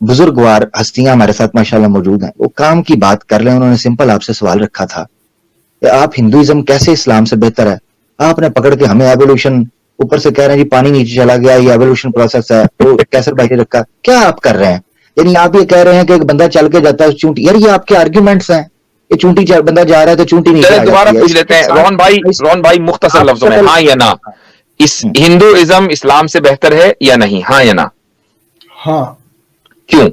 बुजुर्गवार हस्तियां हमारे साथ माशाल्लाह मौजूद हैं, वो काम की बात कर रहे हैं। उन्होंने सिंपल आपसे सवाल रखा था कि आप हिंदुइज्म कैसे इस्लाम से बेहतर है। आपने पकड़ के हमें एवोल्यूशन, ऊपर से कह रहे हैं जी पानी नीचे चला गया, ये एवोल्यूशन प्रोसेस है। तो कैसर भाई ने रखा, क्या आप कर रहे हैं? यानी आप ये कह रहे हैं कि एक बंदा चल के जाता है चूंटी, यार ये आपके आर्ग्यूमेंट्स हैं। ये चूंटी बंदा जा रहा है तो चूंटी नीचे चलिए आ दोबारा जाती है। पूछ लेते हैं रोहन भाई मुख्तसर लफ्जों में, हाँ या ना, इस हिंदुइज्म इस्लाम से बेहतर है या नहीं, हाँ या ना? हाँ, क्यों?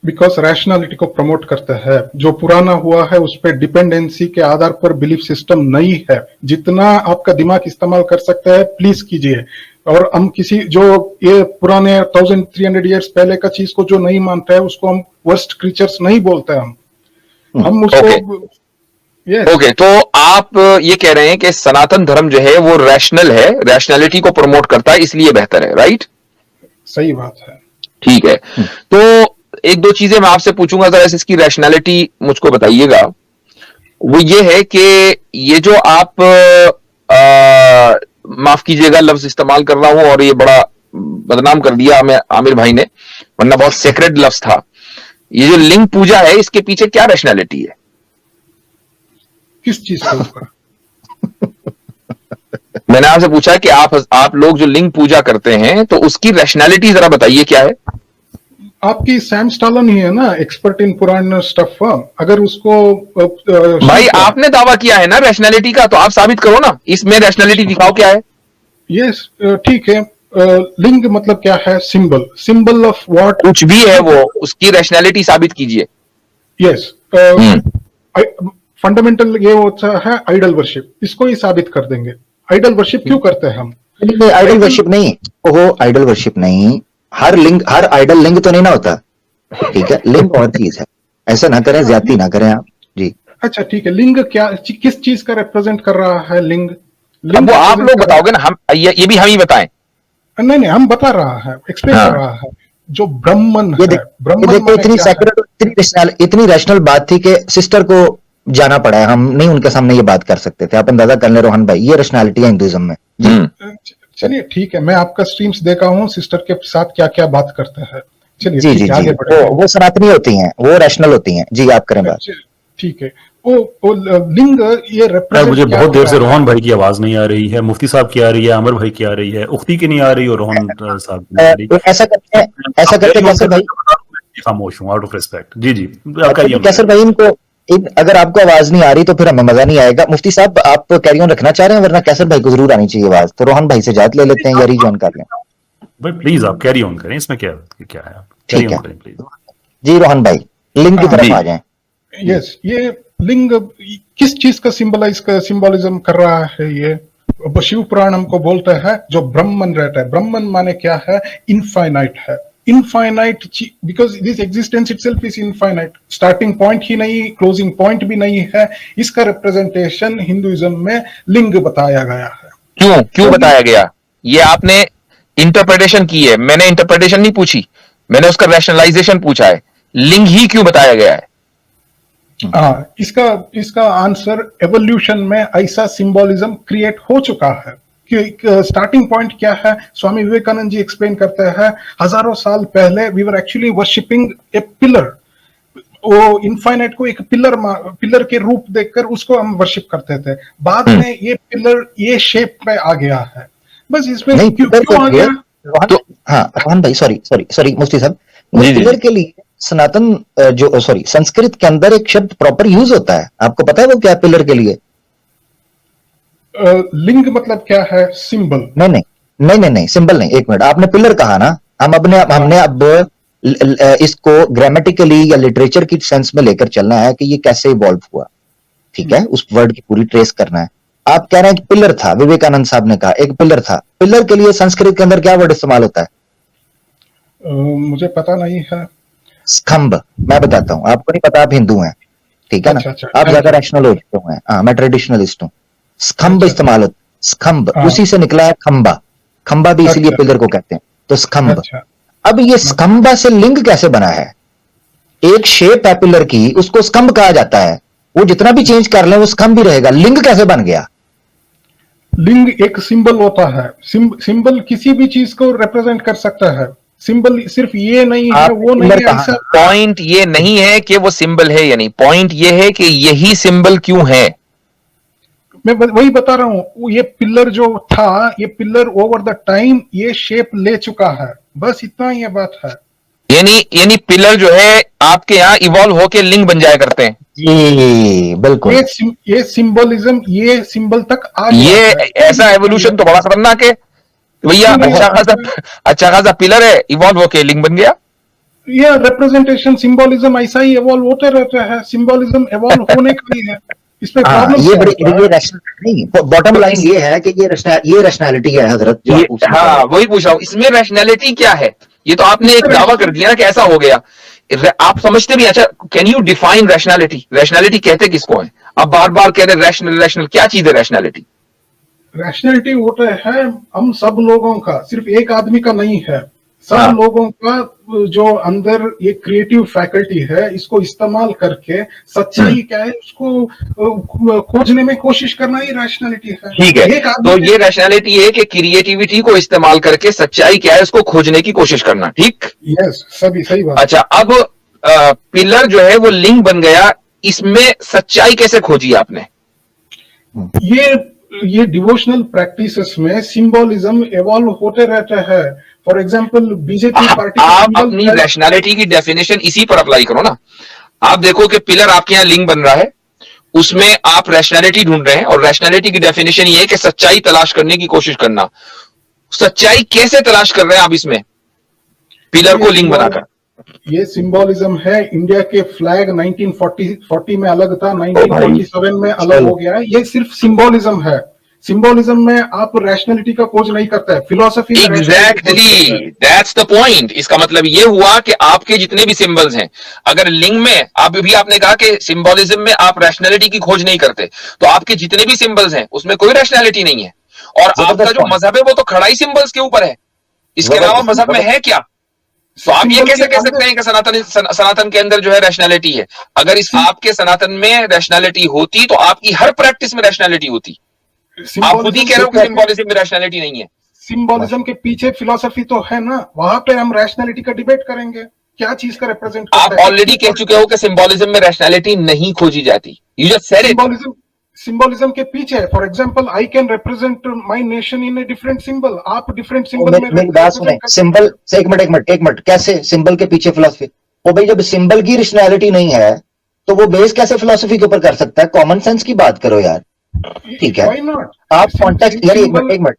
बिकॉज रैशनैलिटी को प्रमोट करता है। जो पुराना हुआ है उस पर डिपेंडेंसी के आधार पर बिलीफ सिस्टम नहीं है। जितना आपका दिमाग इस्तेमाल कर सकता है प्लीज कीजिए। और हम किसी जो ये पुराने 1300 ईयर्स पहले का चीज को जो नहीं मानता है उसको हम वर्स्ट क्रीचर्स नहीं बोलते। हम उसको Yes. ओके, तो आप ये कह रहे हैं कि सनातन धर्म जो है वो रैशनल है, रैशनैलिटी को प्रमोट करता है, इसलिए बेहतर है, राइट? सही बात है। ठीक है, तो एक दो चीजें मैं आपसे पूछूंगा, जरा इसकी रैशनैलिटी मुझको बताइएगा। वो ये है कि ये जो आप माफ कीजिएगा लफ्ज इस्तेमाल कर रहा हूं, और ये बड़ा बदनाम कर दिया हमें आमिर भाई ने, वरना बहुत सेक्रेड लफ्ज था। ये जो लिंग पूजा है, इसके पीछे क्या रैशनैलिटी है? किस चीज के ऊपर? मैंने आपसे पूछा कि आप लोग जो लिंग पूजा करते हैं, तो उसकी रैशनैलिटी जरा बताइए क्या है? आपकी सैम स्टालन ही है ना, एक्सपर्ट इन पुराण स्टफ। अगर उसको भाई आपने दावा किया है ना रैशनैलिटी का, तो आप साबित करो ना, इसमें रैशनैलिटी दिखाओ क्या है। यस, ठीक है। लिंग मतलब क्या है? Symbol, symbol of what? कुछ भी है वो, उसकी रैशनैलिटी साबित कीजिए। यस, फंडामेंटल ये होता है आइडल वर्शिप। इसको ही साबित कर देंगे। आइडल वर्शिप क्यों करते हैं हम? आइडल वर्शिप नहीं, ओहो आइडल वर्शिप नहीं, हर लिंग, हर आइडल लिंग तो नहीं ना होता, ठीक है? लिंग और चीज है, ऐसा ना करें, ज्यादती ना करें आप जी। अच्छा ठीक है, लिंग क्या, किस चीज का रिप्रेजेंट कर रहा है लिंग? अब वो आप लोग बताओगे ना, हम ये भी हम ही बताएं? नहीं नहीं, हम बता रहा है, एक्सप्लेन कर रहा है। जो ब्रह्मन है, ब्रह्मन देखो माने इतनी क्या है? सेक्रेट, इतनी रैशनल बात थी कि सिस्टर को जाना पड़ा है, हम नहीं उनके सामने ये बात कर सकते थे। आप अंदाजा कर ले रोहन भाई, ये रैशनैलिटी है हिंदुइज्म में जी। चलिए ठीक है, मैं आपका स्ट्रीम्स देखा हूँ, सिस्टर के साथ क्या क्या बात करते हैं। चलिए जी ठीक जी है, जी, आगे बढ़े। वो सनातनी होती हैं, वो रैशनल होती हैं जी। आप करें बात। ठीक है, वो लिंग ये यार रिप्रेजेंट मुझे क्या बहुत देर से होता है? रोहन भाई की आवाज नहीं आ रही है, मुफ्ती साहब की आ रही है, आमिर भाई की आ रही है, उख्ती की नहीं आ रही और रोहन साहब की नहीं आ रही। ऐसा करते हैं, ऐसा करते हैं कैसर भाई, खामोश हूँ आउट ऑफ रिस्पेक्ट। जी जी, आपका ये कैसर भाई इनको, अगर आपको आवाज नहीं आ रही तो फिर हमें मजा नहीं आएगा। मुफ्ती साहब आप कैरी ऑन रखना चाह रहे हैं, वरना कैसर भाई को जरूर आनी चाहिए आवाज, तो रोहन भाई से इजाजत ले लेते हैं या रिजॉइन कर लें। भाई प्लीज आप कैरी ऑन करें, इसमें क्या क्या है, आप ठीक कैरी है। ऑन करें प्लीज। जी रोहन भाई, लिंग की तरफ जी। आ जाएं। यस, ये लिंग किस चीज का सिंबलिज्म कर रहा है? ये शिव पुराण हमको बोलते हैं जो ब्रह्मन रहता है। ब्रह्मन माने क्या है? इनफाइनाइट है। Infinite, because this existence itself is infinite. Starting point ही नहीं, क्लोजिंग पॉइंट भी नहीं है। इसका रिप्रेजेंटेशन हिंदुइज्म में लिंग बताया गया है। क्यों बताया गया? ये आपने इंटरप्रिटेशन की है, मैंने इंटरप्रिटेशन नहीं पूछी, मैंने उसका रैशनलाइजेशन पूछा है। लिंग ही क्यों बताया गया है? हाँ, इसका आंसर एवोल्यूशन में ऐसा सिंबलिज्म क्रिएट हो चुका है कि स्टार्टिंग पॉइंट क्या है? स्वामी विवेकानंद जी एक्सप्लेन करते हैं, हजारों साल पहले we were actually worshipping a pillar. वो इनफाइनाइट को एक पिलर के रूप देखकर उसको हम वर्शिप करते थे। बाद में ये पिलर ये शेप में आ गया है। बस इसमें नहीं, क्यों आ गया? तो हाँ रोहन भाई, सॉरी मुफ्ती साहब, पिलर के लिए सनातन जो संस्कृत के अंदर एक शब्द प्रॉपर यूज होता है, आपको पता है वो क्या है पिलर के लिए? लिंग मतलब क्या है? सिंबल। नहीं सिंबल नहीं, एक मिनट, आपने पिलर कहा ना, हमने अब इसको ग्रामेटिकली या लिटरेचर की सेंस में लेकर चलना है कि ये कैसे इवॉल्व हुआ, ठीक है, उस वर्ड की पूरी ट्रेस करना है। आप कह रहे हैं कि पिलर था, विवेकानंद साहब ने कहा एक पिलर था, पिलर के लिए संस्कृत के अंदर क्या वर्ड इस्तेमाल होता है? मुझे पता नहीं है। स्तंभ। मैं बताता हूं, आपको नहीं पता, आप हिंदू हैं, ठीक है ना, अच्छा, आप ज्यादा रैशनल हो चुके हैं। हाँ, मैं ट्रेडिशनलिस्ट हूँ। स्तंभ इस्तेमाल होता है, स्तंभ, उसी से निकला है खंबा, खंबा भी इसीलिए पिलर को कहते हैं, तो स्तंभ। अब ये स्तंभ से लिंग कैसे बना है? एक शेप है पिलर की, उसको स्तंभ कहा जाता है, वो जितना भी चेंज कर ले वो स्तंभ भी रहेगा। लिंग कैसे बन गया? लिंग एक सिंबल होता है, सिंबल किसी भी चीज को रिप्रेजेंट कर सकता है। सिंबल सिर्फ ये नहीं है, वो नहीं है, ऐसा पॉइंट ये नहीं है कि वो सिंबल है या नहीं, पॉइंट ये है कि यही सिंबल क्यों है। मैं वही बता रहा हूँ, ये पिलर जो था, ये पिलर ओवर द टाइम ये शेप ले चुका है, बस इतना ही बात है। यानी पिलर जो है आपके यहाँ इवॉल्व होके लिंग बन जाया करते हैं। जी बिल्कुल, ये सिंबलिज्म, ये सिंबल तक आ गया ये है। ऐसा एवोल्यूशन तो बड़ा खतरनाक है भैया। अच्छा खासा पिलर है, इवॉल्व होके लिंग बन गया। ये रिप्रेजेंटेशन सिंबलिज्म ऐसा ही इवॉल्व होते रहता है, सिंबलिज्म इवॉल्व होने का ही है, इसमें प्रॉब्लम ये बड़ी ये रैशनल नहीं, बॉटम लाइन ये है कि ये रैशनैलिटी है हजरत, जो आप पूछ रहे हैं। हाँ वही पूछ रहा हूँ, इसमें रैशनैलिटी क्या है? ये तो आपने एक दावा कर दिया ना कि ऐसा हो गया। आप समझते भी, अच्छा can you define rationality? Rationality कहते किसको है? आप बार बार कह रहे रैशनल रैशनल, क्या चीज है रैशनैलिटी? रैशनैलिटी होता है हम सब लोगों का, सिर्फ एक आदमी का नहीं है, सब लोगों का जो अंदर ये क्रिएटिव फैकल्टी है, इसको इस्तेमाल करके सच्चाई क्या है उसको खोजने में कोशिश करना ही रैशनैलिटी है। ठीक है, तो ये रैशनैलिटी है कि क्रिएटिविटी को इस्तेमाल करके सच्चाई क्या है उसको खोजने की कोशिश करना, ठीक? यस, सही बात। अच्छा, अब पिलर जो है वो लिंग बन गया, इसमें सच्चाई कैसे खोजी आपने? ये डिवोशनल प्रैक्टिसेस में सिंबलिज्म इवॉल्व होते रहते हैं। फॉर एग्जांपल बीजेपी पार्टी, आप अपनी रैशनैलिटी की डेफिनेशन इसी पर अप्लाई करो ना। आप देखो कि पिलर आपके यहाँ लिंग बन रहा है, उसमें आप रैशनैलिटी ढूंढ रहे हैं, और रैशनैलिटी की डेफिनेशन ये है कि सच्चाई तलाश करने की कोशिश करना। सच्चाई कैसे तलाश कर रहे हैं आप इसमें, पिलर को लिंग बनाकर? ये सिंबलिज्म है। इंडिया के फ्लैग 1940 में अलग था, 1947 में अलग हो गया है। ये सिर्फ सिंबलिज्म है। सिंबलिज्म में आप रैशनैलिटी का खोज नहीं करता है, philosophy. Exactly, that's the point. इसका मतलब ये हुआ कि आपके जितने भी सिंबल्स हैं, अगर लिंग में, आपने कहा कि सिंबलिज्म में आप रैशनैलिटी की खोज नहीं करते, तो आपके जितने भी सिंबल्स हैं उसमें कोई रैशनैलिटी नहीं है, और आपका जो मजहब है वो तो खड़ा ही सिंबल्स के ऊपर है, इसके अलावा मजहब में है क्या? तो आप ये कैसे कह सकते हैं कि सनातन के अंदर जो है रैशनैलिटी है? अगर इस आपके सनातन में रैशनैलिटी होती तो आपकी हर प्रैक्टिस में रैशनैलिटी होती। आप खुद ही कह रहे हो कि सिंबलिज्म में रैशनैलिटी नहीं है। सिंबलिज्म के पीछे फिलोसफी तो है ना, वहां पे हम रैशनैलिटी का डिबेट करेंगे, क्या चीज का रिप्रेजेंट करता है। आप ऑलरेडी कह चुके हो कि सिंबलिज्म में रैशनैलिटी नहीं खोजी जाती। You just said it. Symbolism के पीछे, for example, I can represent my nation in a different symbol. आप डिफरेंट सिंबल में मेरी बात सुने, सिंबल से एक मिनट, कैसे सिंबल के पीछे फिलोसफी? ओ भाई, जब सिंबल की रैशनैलिटी नहीं है तो वो बेस कैसे फिलोसफी के ऊपर कर सकता है? कॉमन सेंस की बात करो यार, ठीक है? आप कॉन्टेक्स्ट, यार एक मिनट,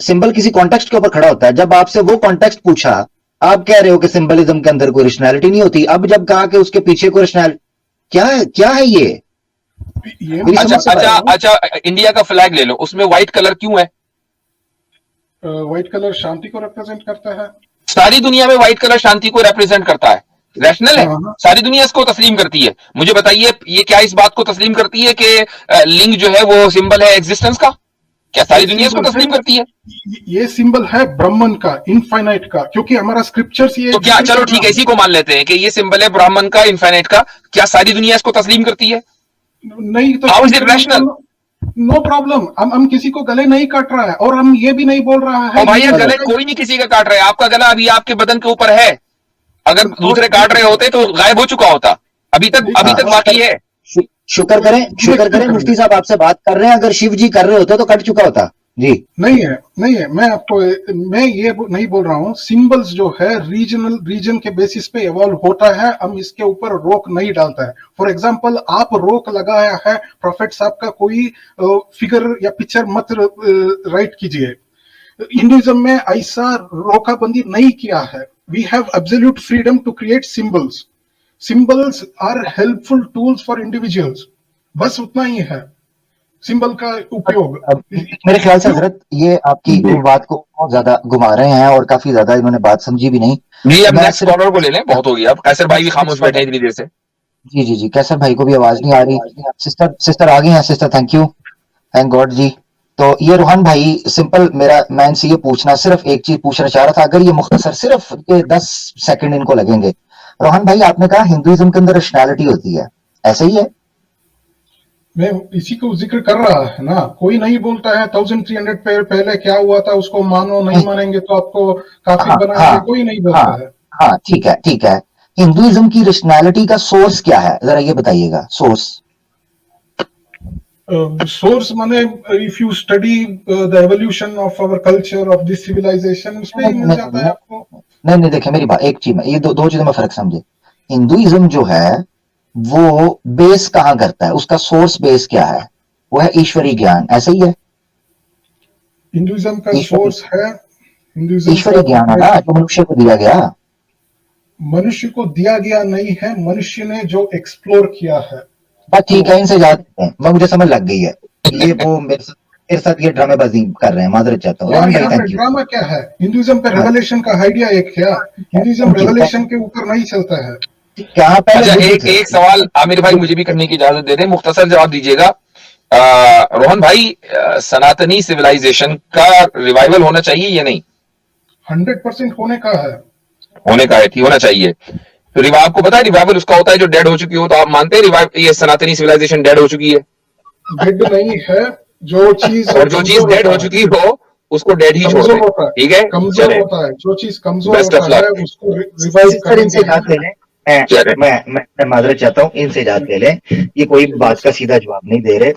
सिंबल किसी कॉन्टेक्स्ट के ऊपर खड़ा होता है। जब आपसे वो कॉन्टेक्स्ट पूछा, आप कह रहे हो कि सिंबलिज्म के अंदर कोई रैशनैलिटी नहीं होती। अब जब कहा कि उसके पीछे कोई रैशनैलिटी, क्या है ये? अच्छा, इंडिया का फ्लैग ले लो, उसमें व्हाइट कलर क्यों है? व्हाइट कलर शांति को रिप्रेजेंट करता है। सारी दुनिया में व्हाइट कलर शांति को रिप्रेजेंट करता है, रैशनल है, सारी दुनिया इसको तस्लीम करती है। मुझे बताइए, ये क्या इस बात को तस्लीम करती है कि लिंग जो है वो सिंबल है एग्जिस्टेंस का? क्या सारी दुनिया इसको तस्लीम करती है? ये सिंबल है ब्राह्मण का, इनफाइनाइट का, क्योंकि हमारा स्क्रिप्चर्स ये। तो क्या, चलो ठीक है, इसी को मान लेते हैं कि ये सिंबल है ब्राह्मण का, इनफाइनाइट का। क्या सारी दुनिया इसको तस्लीम करती है? नहीं, तो how is it rational? No problem. हम किसी को गले नहीं काट रहा है, और हम ये भी नहीं बोल रहा है भैया गले कोई नहीं किसी का काट रहा है। आपका गला अभी आपके बदन के ऊपर है, अगर दूसरे काट रहे होते तो गायब हो चुका होता। अभी तक बाकी है। शुक्र करें मुफ्ती साहब आपसे बात कर रहे हैं। अगर शिव जी कर रहे होते तो कट चुका होता जी। नहीं है। मैं ये नहीं बोल रहा हूँ। सिंबल्स जो है रीजन के बेसिस पे इवॉल्व होता है, हम इसके ऊपर रोक नहीं डालता है। फॉर एग्जांपल, आप रोक लगाया है प्रोफेट साहब का कोई फिगर या पिक्चर मत राइट कीजिए। हिंदुइज्म में ऐसा रोकाबंदी नहीं किया है। we have absolute freedom to create symbols. Symbols are helpful tools for individuals. बस उतना ही है सिंबल का उपयोग। अब मेरे ख्याल से हजरत ये आपकी बात को बहुत ज्यादा घुमा रहे हैं और काफी ज्यादा इन्होंने बात समझी भी नहीं। जी अब मैं नेक्स्ट सिर्फ- कॉलर को ले लें, बहुत हो गया। अब कैसर भाई भी खामोश बैठे हैं इतनी देर से। जी जी जी, कैसर भाई को भी आवाज नहीं आ रही। सिस्टर आ गई हैं। Sister thank you, thank God ji. तो ये रोहन भाई सिंपल मैं इनसे ये पूछना, सिर्फ एक चीज पूछना चाह रहा था, अगर ये मुख्तसर सिर्फ ये 10 सेकंड इनको लगेंगे। रोहन भाई आपने कहा हिंदुइज्म के अंदर रैशनैलिटी होती है, ऐसे ही है? मैं इसी को जिक्र कर रहा है ना, कोई नहीं बोलता है 1300 पहले क्या हुआ था उसको मानो, नहीं मानेंगे तो आपको काफिर बनाएंगे, कोई नहीं बोलता है। हाँ ठीक है ठीक है। हिंदुइज्म की रैशनैलिटी का सोर्स क्या है, जरा ये बताइएगा। सोर्स सोर्स माने if you study the evolution of our culture of this civilization, उसमें ही मिल जाता है आपको। नहीं देखिए मेरी बात, एक चीज में ये दो चीजों में फर्क समझे। हिंदुइज्म जो है वो बेस कहाँ करता है, उसका सोर्स बेस क्या है? वो है ईश्वरी ज्ञान, ऐसे ही है? हिंदुइज्म का सोर्स है ईश्वरी ज्ञान है ना, जो मनुष्य को दिया गया। मनुष्य को दिया गया नहीं है, मनुष्य ने जो एक्सप्लोर किया है। बात ठीक है, इनसे जाते हैं, मैं मुझे समझ लग गई है। ये वो मेरे साथ ये ड्रामेबाजी कर रहे हैं, माजरत चाहता हूँ। और यहाँ पे ड्रामा क्या है? हिंदुइज्म पे रेवलेशन का आइडिया एक क्या? हिंदुइज्म रेवलेशन के ऊपर नहीं चलता है। क्या पहले अच्छा एक सवाल आमिर भाई मुझे भी करने की इजाजत दे दें, मुख्तसर जवाब दीजिएगा। रोहन भाई, सनातनी सिविलाइजेशन का रिवाइवल होना चाहिए या नहीं? 100% होने का है। होने का है, ठीक होना चाहिए। तो आपको पता है रिवाइवल उसका होता है जो डेड हो चुकी हो, तो आप मानते हैं रिवाइव ये सनातनी सिविलाइजेशन डेड हो चुकी है? डेड नहीं है, जो चीज और जो चीज डेड हो चुकी हो उसको डेड ही छोड़ दें, ठीक है? कमजोर होता है, जो चीज कमजोर Best of होता है luck. उसको रिवाइव करेंगे। मैं माजरत चाहता हूँ, इनसे इजाजत ले लें। ये कोई बात का सीधा जवाब नहीं दे रहे।